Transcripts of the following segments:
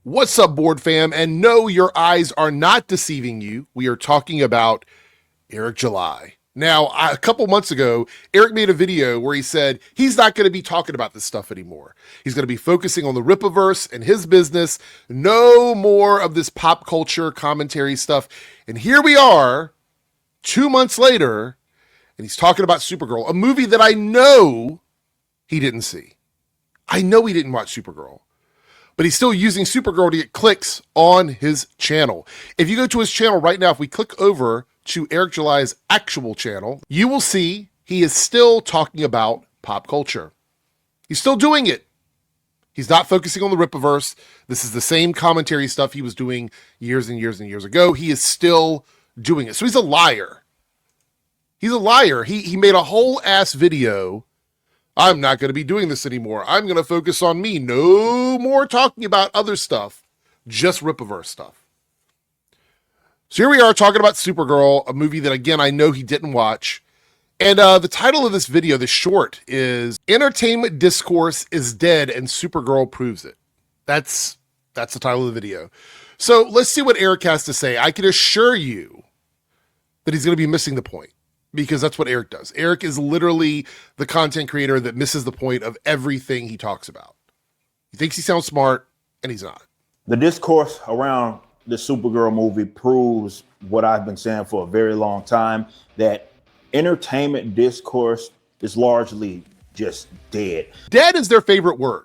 What's up, board fam? And no, your eyes are not deceiving you. We are talking about Eric July. Now, a couple months ago, Eric made a video where he said he's not going to be talking about this stuff anymore. He's going to be focusing on the Rippaverse and his business. No more of this pop culture commentary stuff. And here we are, 2 months later, and he's talking about Supergirl, a movie that I know he didn't see. I know he didn't watch Supergirl. But he's still using Supergirl to get clicks on his channel. If you go to his channel right now, if we click over to Eric July's actual channel, you will see he is still talking about pop culture. He's still doing it. He's not focusing on the Rippaverse. This is the same commentary stuff he was doing years and years and years ago. He is still doing it. So he's a liar. He's a liar. He made a whole ass video. I'm not going to be doing this anymore. I'm going to focus on me. No more talking about other stuff, just Rippaverse stuff. So here we are talking about Supergirl, a movie that, again, I know he didn't watch. And the title of this video, the short, is Entertainment Discourse is Dead and Supergirl Proves It. That's the title of the video. So let's see what Eric has to say. I can assure you that he's going to be missing the point, because that's what Eric does. Eric is literally the content creator that misses the point of everything he talks about. He thinks he sounds smart, and he's not. The discourse around the Supergirl movie proves what I've been saying for a very long time, that entertainment discourse is largely just dead. Dead is their favorite word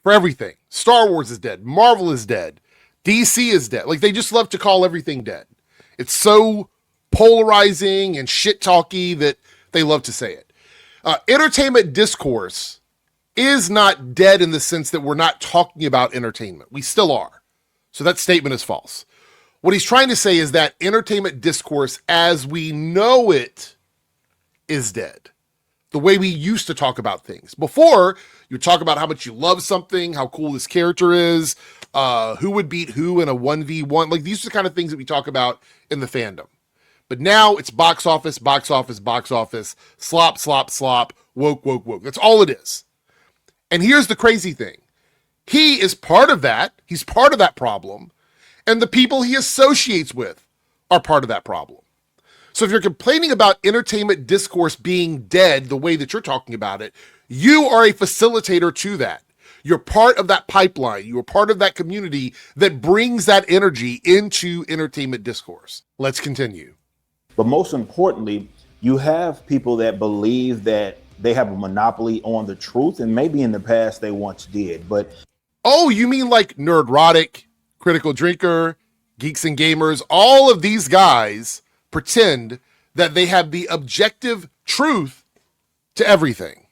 for everything. Star Wars is dead. Marvel is dead. DC is dead. Like, they just love to call everything dead. It's so polarizing and shit talky that they love to say it. Entertainment discourse is not dead in the sense that we're not talking about entertainment. We still are. So that statement is false. What he's trying to say is that entertainment discourse as we know it is dead. The way we used to talk about things. Before, you talk about how much you love something, how cool this character is, who would beat who in a 1v1. Like, these are the kind of things that we talk about in the fandom. But now it's box office, box office, box office, slop, slop, slop, woke, woke, woke. That's all it is. And here's the crazy thing. He is part of that. He's part of that problem. And the people he associates with are part of that problem. So if you're complaining about entertainment discourse being dead the way that you're talking about it, you are a facilitator to that. You're part of that pipeline. You are part of that community that brings that energy into entertainment discourse. Let's continue. But most importantly, you have people that believe that they have a monopoly on the truth, and maybe in the past they once did, but... Oh, you mean like Nerdrotic, Critical Drinker, Geeks and Gamers? All of these guys pretend that they have the objective truth to everything,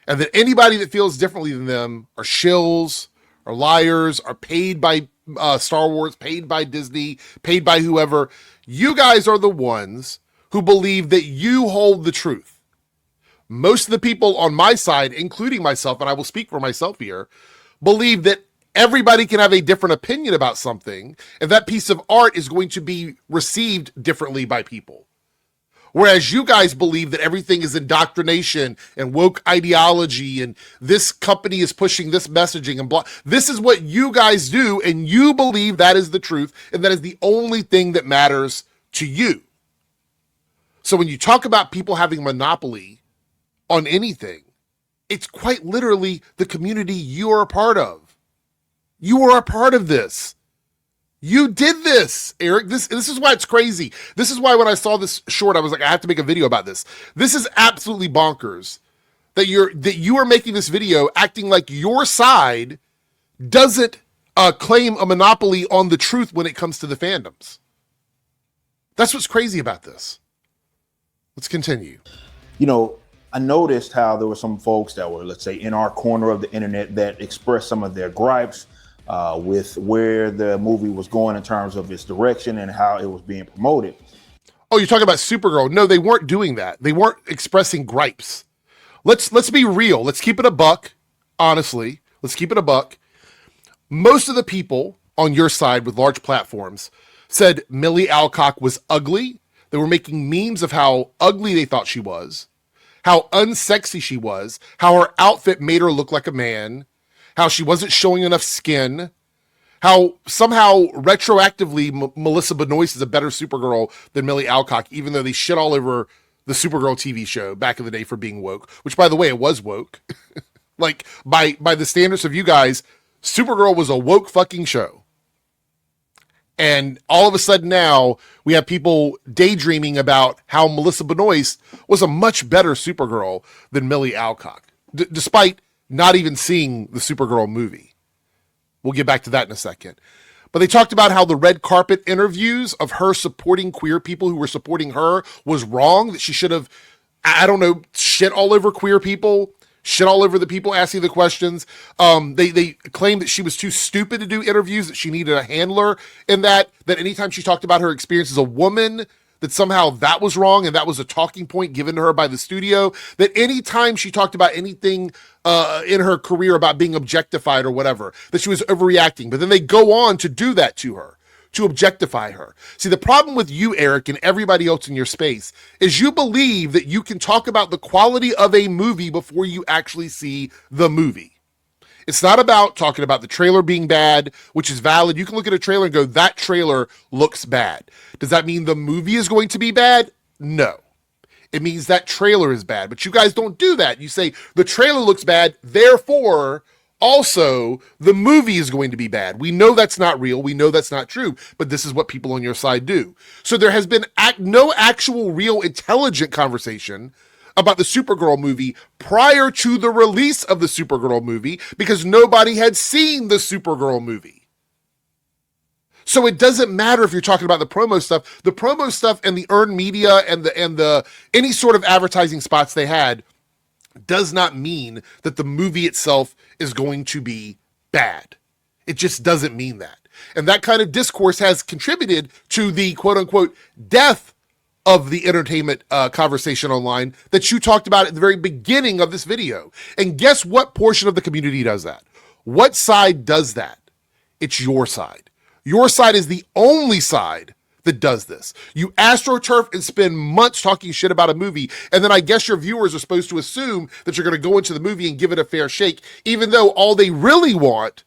and that anybody that feels differently than them are shills, are liars, are paid by Star Wars, paid by Disney, paid by whoever. You guys are the ones who believe that you hold the truth. Most of the people on my side, including myself, and I will speak for myself here, believe that everybody can have a different opinion about something, and that piece of art is going to be received differently by people. Whereas you guys believe that everything is indoctrination and woke ideology, and this company is pushing this messaging and blah. This is what you guys do, and you believe that is the truth, and that is the only thing that matters to you. So when you talk about people having monopoly on anything, it's quite literally the community you are a part of. You are a part of this. You did this, Eric. This is why it's crazy. This is why when I saw this short, I was like, I have to make a video about this. This is absolutely bonkers that you are making this video acting like your side doesn't claim a monopoly on the truth when it comes to the fandoms. That's what's crazy about this. Let's continue. You know, I noticed how there were some folks that were, let's say, in our corner of the internet that expressed some of their gripes with where the movie was going in terms of its direction and how it was being promoted. Oh, you're talking about Supergirl. No, they weren't doing that. They weren't expressing gripes. Let's be real. Let's keep it a buck. Honestly, let's keep it a buck. Most of the people on your side with large platforms said Millie Alcock was ugly. They were making memes of how ugly they thought she was, how unsexy she was, how her outfit made her look like a man, how she wasn't showing enough skin, How somehow retroactively Melissa Benoist is a better Supergirl than Millie Alcock, even though they shit all over the Supergirl TV show back in the day for being woke, which by the way, it was woke. Like by the standards of you guys, Supergirl was a woke fucking show. And all of a sudden now we have people daydreaming about how Melissa Benoist was a much better Supergirl than Millie Alcock, despite not even seeing the Supergirl movie. We'll get back to that in a second. But they talked about how the red carpet interviews of her supporting queer people who were supporting her was wrong, that she should have, I don't know, shit all over queer people, shit all over the people asking the questions. They claimed that she was too stupid to do interviews, that she needed a handler, and that anytime she talked about her experience as a woman, that somehow that was wrong and that was a talking point given to her by the studio, that anytime she talked about anything in her career about being objectified or whatever, that she was overreacting. But then they go on to do that to her, to objectify her. See, the problem with you, Eric, and everybody else in your space is you believe that you can talk about the quality of a movie before you actually see the movie. It's not about talking about the trailer being bad, which is valid. You can look at a trailer and go, that trailer looks bad. Does that mean the movie is going to be bad? No. It means that trailer is bad. But you guys don't do that. You say the trailer looks bad, therefore also the movie is going to be bad. We know that's not real. We know that's not true. But this is what people on your side do. So there has been no actual real intelligent conversation about the Supergirl movie prior to the release of the Supergirl movie because nobody had seen the Supergirl movie. So it doesn't matter if you're talking about the promo stuff and the earned media and the any sort of advertising spots they had does not mean that the movie itself is going to be bad. It just doesn't mean that. And that kind of discourse has contributed to the quote unquote death of the entertainment conversation online that you talked about at the very beginning of this video. And guess what portion of the community does that? What side does that? It's your side. Your side is the only side that does this. You astroturf and spend months talking shit about a movie, and then I guess your viewers are supposed to assume that you're going to go into the movie and give it a fair shake, even though all they really want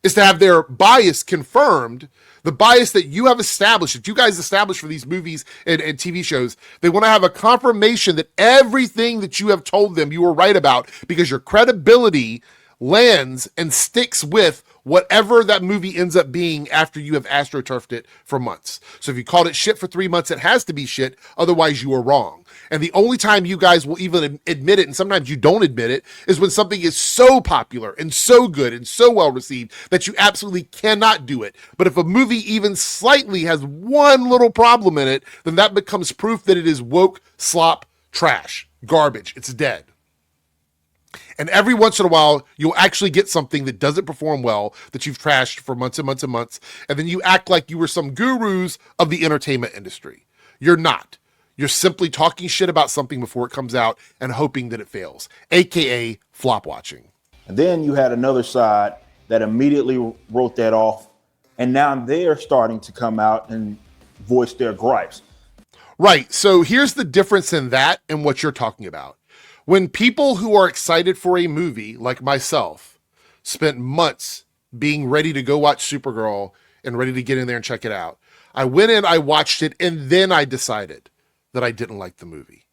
is to have their bias confirmed, the bias that you have established, that you guys established for these movies and TV shows. They want to have a confirmation that everything that you have told them you were right about, because your credibility lands and sticks with whatever that movie ends up being after you have astroturfed it for months. So if you called it shit for 3 months, it has to be shit. Otherwise you were wrong. And the only time you guys will even admit it, and sometimes you don't admit it, is when something is so popular and so good and so well received that you absolutely cannot do it. But if a movie even slightly has one little problem in it, then that becomes proof that it is woke, slop, trash, garbage. It's dead. And every once in a while, you'll actually get something that doesn't perform well, that you've trashed for months and months and months, and then you act like you were some gurus of the entertainment industry. You're not. You're simply talking shit about something before it comes out and hoping that it fails, aka flop watching. And then you had another side that immediately wrote that off, and now they're starting to come out and voice their gripes. Right. So here's the difference in that and what you're talking about. When people who are excited for a movie, like myself, spent months being ready to go watch Supergirl and ready to get in there and check it out, I went in, I watched it, and then I decided that I didn't like the movie.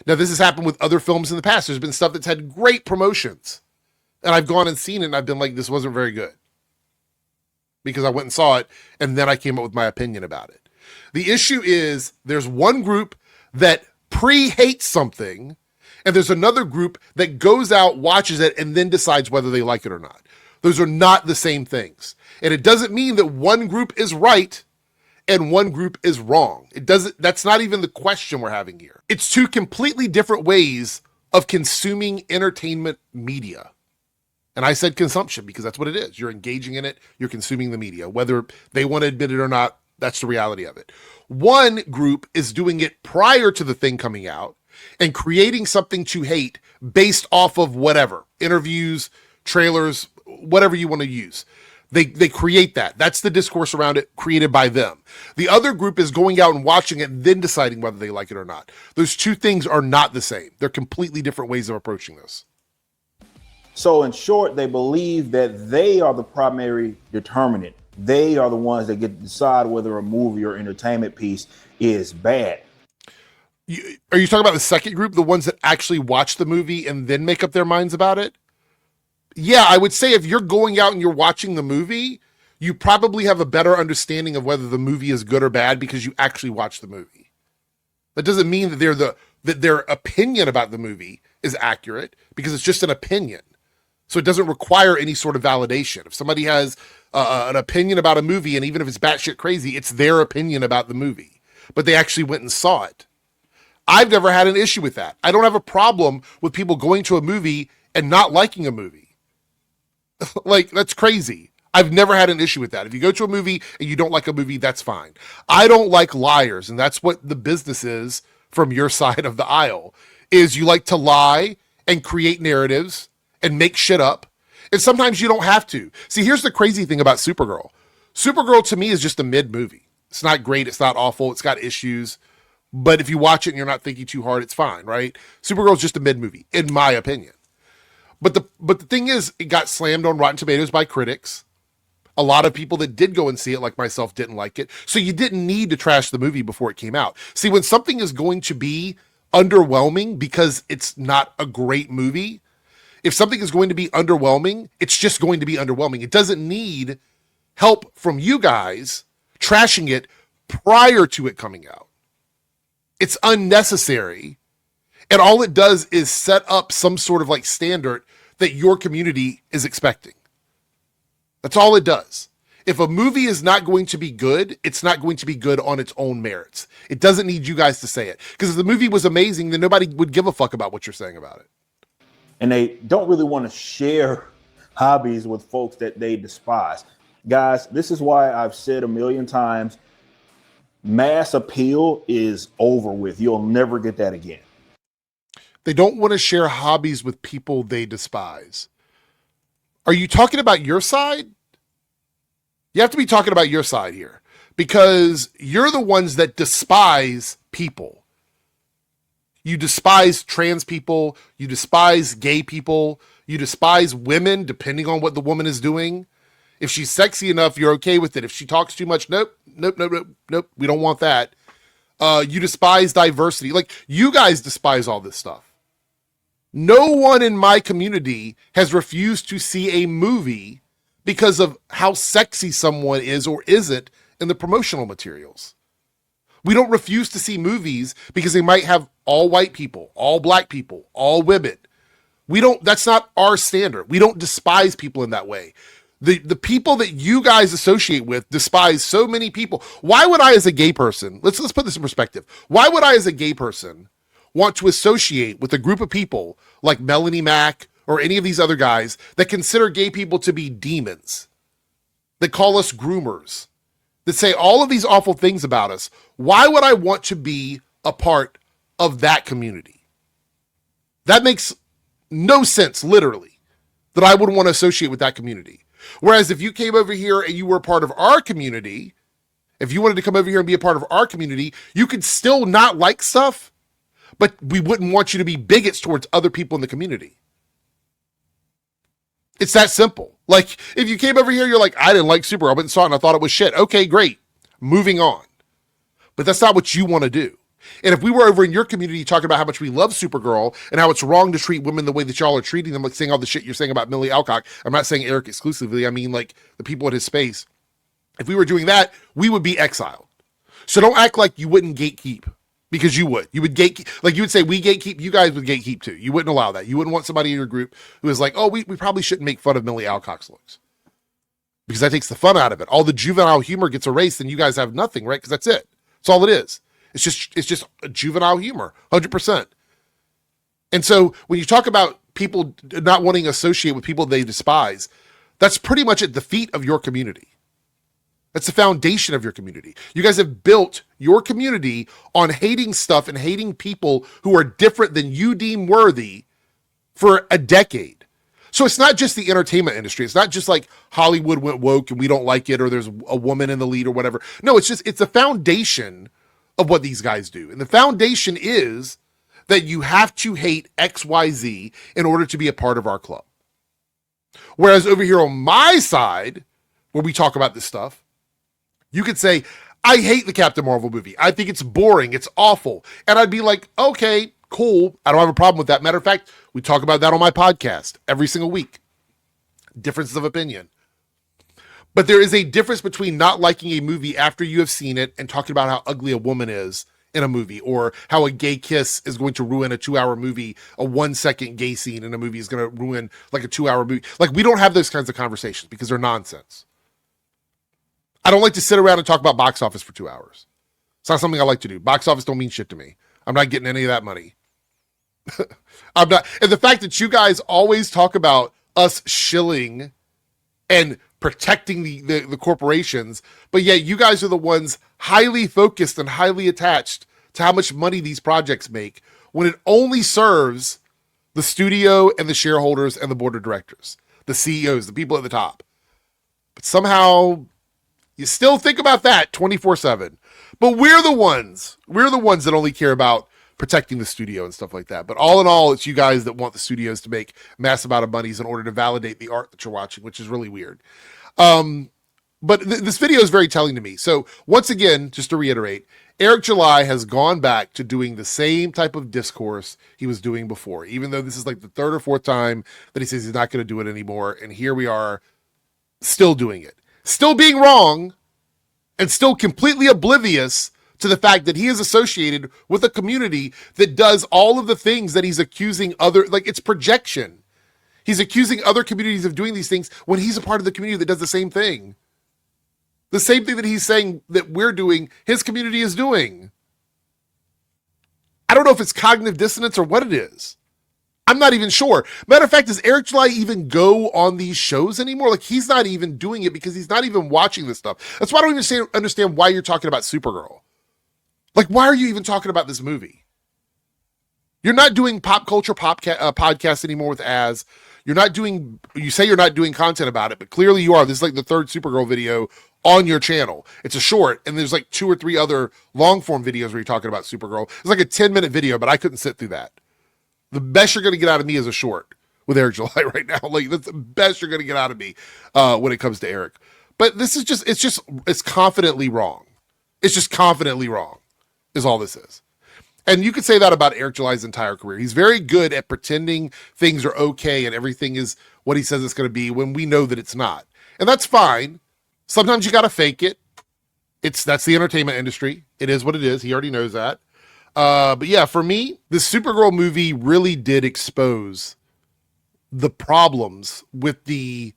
Now, this has happened with other films in the past. There's been stuff that's had great promotions, and I've gone and seen it, and I've been like, this wasn't very good. Because I went and saw it, and then I came up with my opinion about it. The issue is there's one group that pre-hates something, and there's another group that goes out, watches it, and then decides whether they like it or not. Those are not the same things. And it doesn't mean that one group is right and one group is wrong. That's not even the question we're having here. It's two completely different ways of consuming entertainment media. And I said consumption because that's what it is. You're engaging in it, you're consuming the media. Whether they want to admit it or not, that's the reality of it. One group is doing it prior to the thing coming out and creating something to hate based off of whatever, interviews, trailers, whatever you want to use. They create that. That's the discourse around it created by them. The other group is going out and watching it and then deciding whether they like it or not. Those two things are not the same. They're completely different ways of approaching this. So in short, they believe that they are the primary determinant. They are the ones that get to decide whether a movie or entertainment piece is bad. Are you talking about the second group, the ones that actually watch the movie and then make up their minds about it? Yeah, I would say if you're going out and you're watching the movie, you probably have a better understanding of whether the movie is good or bad because you actually watch the movie. That doesn't mean that their opinion about the movie is accurate, because it's just an opinion. So it doesn't require any sort of validation. If somebody has an opinion about a movie, and even if it's batshit crazy, it's their opinion about the movie, but they actually went and saw it. I've never had an issue with that. I don't have a problem with people going to a movie and not liking a movie. Like, that's crazy. I've never had an issue with that. If you go to a movie and you don't like a movie, that's fine. I don't like liars, and that's what the business is from your side of the aisle, is you like to lie and create narratives and make shit up. And sometimes you don't have to. See, here's the crazy thing about Supergirl. Supergirl to me is just a mid movie. It's not great. It's not awful. It's got issues. But if you watch it and you're not thinking too hard, it's fine, right? Supergirl's just a mid movie, in my opinion. But the thing is, it got slammed on Rotten Tomatoes by critics. A lot of people that did go and see it, like myself, didn't like it. So you didn't need to trash the movie before it came out. See, when something is going to be underwhelming because it's not a great movie, if something is going to be underwhelming, it's just going to be underwhelming. It doesn't need help from you guys trashing it prior to it coming out. It's unnecessary. And all it does is set up some sort of like standard that your community is expecting. That's all it does. If a movie is not going to be good, it's not going to be good on its own merits. It doesn't need you guys to say it. Because if the movie was amazing, then nobody would give a fuck about what you're saying about it. And they don't really want to share hobbies with folks that they despise. Guys, this is why I've said a million times, mass appeal is over with. You'll never get that again. They don't want to share hobbies with people they despise. Are you talking about your side? You have to be talking about your side here, because you're the ones that despise people. You despise trans people. You despise gay people. You despise women, depending on what the woman is doing. If she's sexy enough, you're okay with it. If she talks too much, nope. We don't want that. You despise diversity. Like, you guys despise all this stuff. No one in my community has refused to see a movie because of how sexy someone is or isn't in the promotional materials. We don't refuse to see movies because they might have all white people, all black people, all women. That's not our standard. We don't despise people in that way. The people that you guys associate with despise so many people. Why would I, as a gay person, let's put this in perspective. Why would I, as a gay person, want to associate with a group of people like Melanie Mack or any of these other guys that consider gay people to be demons, that call us groomers, that say all of these awful things about us? Why would I want to be a part of that community? That makes no sense, literally, that I would want to associate with that community. Whereas if you came over here and you were a part of our community, if you wanted to come over here and be a part of our community, you could still not like stuff, but we wouldn't want you to be bigots towards other people in the community. It's that simple. Like, if you came over here, you're like, I didn't like Supergirl, I went and saw it and I thought it was shit. Okay, great. Moving on. But that's not what you want to do. And if we were over in your community talking about how much we love Supergirl and how it's wrong to treat women the way that y'all are treating them, like saying all the shit you're saying about Millie Alcock, I'm not saying Eric exclusively, I mean like the people at his space. If we were doing that, we would be exiled. So don't act like you wouldn't gatekeep, because you would. You would gatekeep, like you would say we gatekeep, you guys would gatekeep too. You wouldn't allow that. You wouldn't want somebody in your group who is like, oh, we probably shouldn't make fun of Millie Alcock's looks, because that takes the fun out of it. All the juvenile humor gets erased and you guys have nothing, right? Because that's it. That's all it is. It's just a juvenile humor, 100%. And so when you talk about people not wanting to associate with people they despise, that's pretty much at the feet of your community. That's the foundation of your community. You guys have built your community on hating stuff and hating people who are different than you deem worthy for a decade. So it's not just the entertainment industry. It's not just like Hollywood went woke and we don't like it, or there's a woman in the lead or whatever. No, it's the foundation of what these guys do. And the foundation is that you have to hate XYZ in order to be a part of our club. Whereas over here on my side, where we talk about this stuff, you could say, I hate the Captain Marvel movie. I think it's boring. It's awful. And I'd be like, okay, cool. I don't have a problem with that. Matter of fact, we talk about that on my podcast every single week. Differences of opinion. But there is a difference between not liking a movie after you have seen it and talking about how ugly a woman is in a movie, or how a gay kiss is going to ruin a 2-hour movie. A 1-second gay scene in a movie is going to ruin like a 2-hour movie. Like, we don't have those kinds of conversations because they're nonsense. I don't like to sit around and talk about box office for 2 hours. It's not something I like to do. Box office don't mean shit to me. I'm not getting any of that money. I'm not. And the fact that you guys always talk about us shilling and protecting the corporations, but yet you guys are the ones highly focused and highly attached to how much money these projects make, when it only serves the studio and the shareholders and the board of directors, the CEOs, the people at the top. But somehow you still think about that 24/7. But we're the ones that only care about protecting the studio and stuff like that. But all in all, it's you guys that want the studios to make massive amount of monies in order to validate the art that you're watching, which is really weird. But this video is very telling to me. So once again, just to reiterate, Eric July has gone back to doing the same type of discourse he was doing before, even though this is like the third or fourth time that he says he's not going to do it anymore. And here we are still doing it, still being wrong, and still completely oblivious to the fact that he is associated with a community that does all of the things that he's accusing other, like, it's projection. He's accusing other communities of doing these things when he's a part of the community that does the same thing. The same thing that he's saying that we're doing, his community is doing. I don't know if it's cognitive dissonance or what it is. I'm not even sure. Matter of fact, does Eric July even go on these shows anymore? Like, he's not even doing it because he's not even watching this stuff. That's why I don't even understand why you're talking about Supergirl. Like, why are you even talking about this movie? You're not doing pop culture podcast anymore with Az. You're not doing, you say you're not doing content about it, but clearly you are. This is like the third Supergirl video on your channel. It's a short, and there's like 2 or 3 other long form videos where you're talking about Supergirl. It's like a 10-minute video, but I couldn't sit through that. The best you're going to get out of me is a short with Eric July right now. Like, that's the best you're going to get out of me when it comes to Eric. But this is just, it's confidently wrong. It's just confidently wrong is all this is. And you could say that about Eric July's entire career. He's very good at pretending things are okay and everything is what he says it's going to be when we know that it's not. And that's fine. Sometimes you got to fake it. That's the entertainment industry. It is what it is. He already knows that. But yeah, for me, this Supergirl movie really did expose the problems with the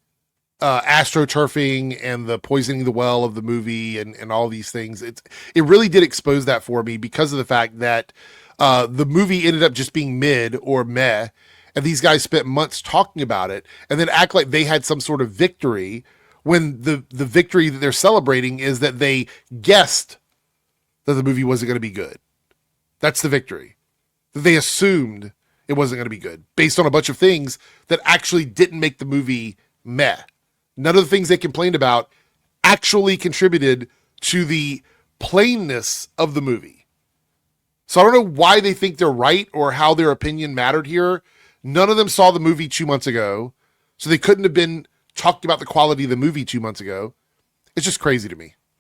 astroturfing and the poisoning the well of the movie and all these things. It really did expose that for me because of the fact that the movie ended up just being mid or meh, and these guys spent months talking about it and then act like they had some sort of victory when the victory that they're celebrating is that they guessed that the movie wasn't going to be good. That's the victory. That they assumed it wasn't going to be good based on a bunch of things that actually didn't make the movie meh. None of the things they complained about actually contributed to the plainness of the movie. So I don't know why they think they're right or how their opinion mattered here. None of them saw the movie 2 months ago, so they couldn't have been talking about the quality of the movie 2 months ago. It's just crazy to me.